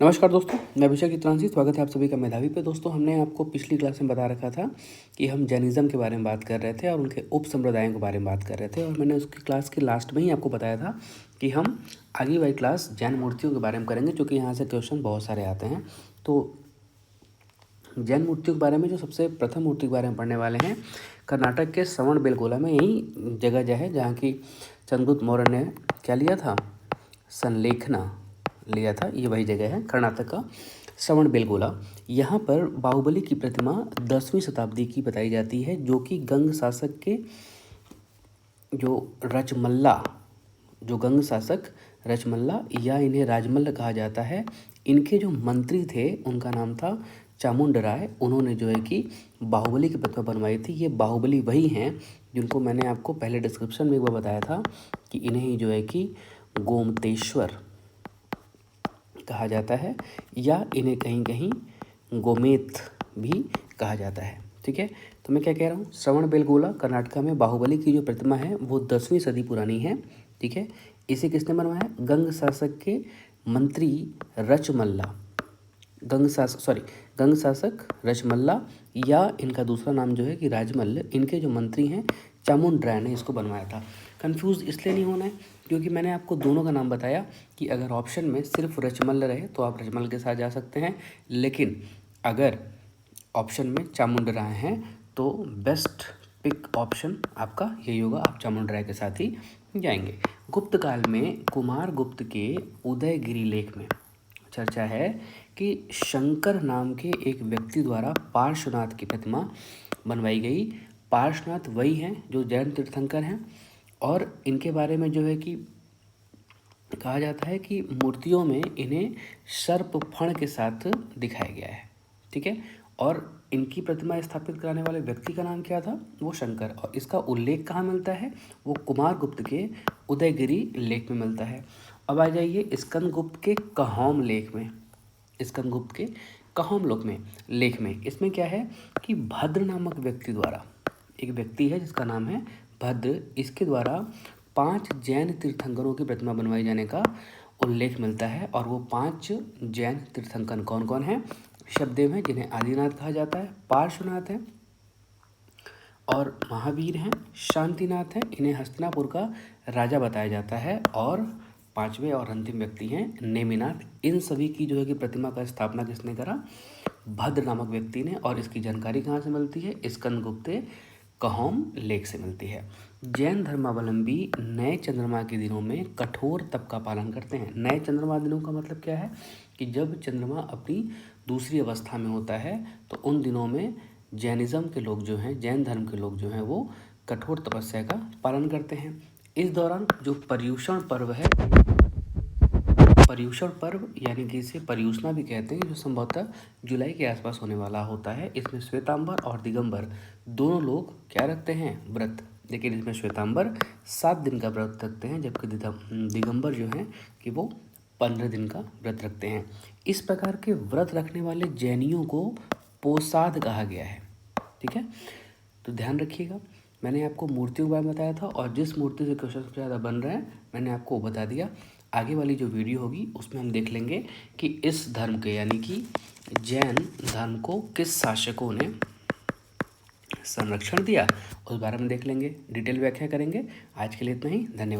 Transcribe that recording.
नमस्कार दोस्तों, मैं अभिषेक चित्रांशी। स्वागत है आप सभी का मेधावी पे। दोस्तों, हमने आपको पिछली क्लास में बता रखा था कि हम जैनिज़्म के बारे में बात कर रहे थे और उनके उप संप्रदायों के बारे में बात कर रहे थे। और मैंने उसकी क्लास के लास्ट में ही आपको बताया था कि हम आगे वाली क्लास जैन मूर्तियों के बारे में करेंगे, क्योंकि यहाँ से क्वेश्चन बहुत सारे आते हैं। तो जैन मूर्तियों के बारे में जो सबसे प्रथम मूर्ति के बारे में पढ़ने वाले हैं, कर्नाटक के श्रवणबेलगोला में यही जगह है जहाँ की चंद्रगुप्त मौर्य ने क्या लिया था, संलेखना लिया था। ये वही जगह है कर्नाटक का श्रवणबेलगोला। यहाँ पर बाहुबली की प्रतिमा 10वीं शताब्दी की बताई जाती है, जो कि गंग शासक के गंग शासक रचमल्ला या इन्हें राजमल्ल कहा जाता है, इनके जो मंत्री थे उनका नाम था चामुंड राय। उन्होंने जो है कि बाहुबली की प्रतिमा बनवाई थी। ये बाहुबली वही हैं जिनको मैंने आपको पहले डिस्क्रिप्शन में एक बार बताया था कि इन्हें ही जो है कि गोमतेश्वर कहा जाता है, या इन्हें कहीं कहीं गोमेत भी कहा जाता है। ठीक है, तो मैं क्या कह रहा हूँ, श्रवणबेलगोला कर्नाटक में बाहुबली की जो प्रतिमा है वो 10वीं सदी पुरानी है। ठीक है, इसे किसने बनवाया? गंग शासक के मंत्री रचमल्ला, गंग शासक रचमल्ला, या इनका दूसरा नाम जो है कि राजमल्ल, इनके जो मंत्री हैं चामुंड राय ने इसको बनवाया था। कंफ्यूज इसलिए नहीं होना है क्योंकि मैंने आपको दोनों का नाम बताया कि अगर ऑप्शन में सिर्फ रचमल्ल रहे तो आप रचमल के साथ जा सकते हैं, लेकिन अगर ऑप्शन में चामुंड राय हैं तो बेस्ट पिक ऑप्शन आपका यही होगा, आप चामुंड राय के साथ ही जाएंगे। गुप्त काल में कुमार गुप्त के उदयगिरी लेख में चर्चा है कि शंकर नाम के एक व्यक्ति द्वारा पार्श्वनाथ की प्रतिमा बनवाई गई। पार्श्वनाथ वही हैं जो जैन तीर्थंकर हैं, और इनके बारे में जो है कि कहा जाता है कि मूर्तियों में इन्हें सर्प फण के साथ दिखाया गया है। ठीक है, और इनकी प्रतिमा स्थापित कराने वाले व्यक्ति का नाम क्या था? वो शंकर। और इसका उल्लेख कहाँ मिलता है? वो कुमार गुप्त के उदयगिरी लेख में मिलता है। अब आ जाइए स्कंदगुप्त के कहोम लेख में। स्कंदगुप्त के कहोम लेख में इसमें क्या है कि भद्र नामक व्यक्ति द्वारा, एक व्यक्ति है जिसका नाम है भद्र, इसके द्वारा 5 जैन तीर्थंकरों की प्रतिमा बनवाई जाने का उल्लेख मिलता है। और वो 5 जैन तीर्थंकर कौन कौन हैं? शब्देव हैं, जिन्हें आदिनाथ कहा जाता है, पार्श्वनाथ हैं और महावीर हैं, शांतिनाथ हैं, इन्हें हस्तिनापुर का राजा बताया जाता है, और 5वें और अंतिम व्यक्ति हैं नेमिनाथ। इन सभी की जो है कि प्रतिमा का स्थापना किसने करा? भद्र नामक व्यक्ति ने। और इसकी जानकारी कहाँ से मिलती है? स्कंदगुप्त कहोम लेख से मिलती है। जैन धर्मावलंबी नए चंद्रमा के दिनों में कठोर तप का पालन करते हैं। नए चंद्रमा दिनों का मतलब क्या है कि जब चंद्रमा अपनी दूसरी अवस्था में होता है तो उन दिनों में जैनिज़्म के लोग जो हैं, जैन धर्म के लोग जो हैं, वो कठोर तपस्या का पालन करते हैं। इस दौरान जो पर्युषण पर्व है, पर्युषण पर्व यानी कि इसे पर्युषणा भी कहते हैं, जो संभवतः जुलाई के आसपास होने वाला होता है। इसमें श्वेतांबर और दिगंबर दोनों लोग क्या रखते हैं? व्रत। लेकिन इसमें श्वेतांबर 7 दिन का व्रत रखते हैं, जबकि दिगंबर जो हैं कि वो 15 दिन का व्रत रखते हैं। इस प्रकार के व्रत रखने वाले जैनियों को पोसाद कहा गया है। ठीक है, तो ध्यान रखिएगा। मैंने आपको मूर्तियों के बारे में बताया था, और जिस मूर्ति से क्वेश्चन सबसे ज़्यादा बन रहे हैं मैंने आपको बता दिया। आगे वाली जो वीडियो होगी उसमें हम देख लेंगे कि इस धर्म के यानी कि जैन धर्म को किस शासकों ने संरक्षण दिया, उस बारे में देख लेंगे, डिटेल व्याख्या करेंगे। आज के लिए इतना ही, धन्यवाद।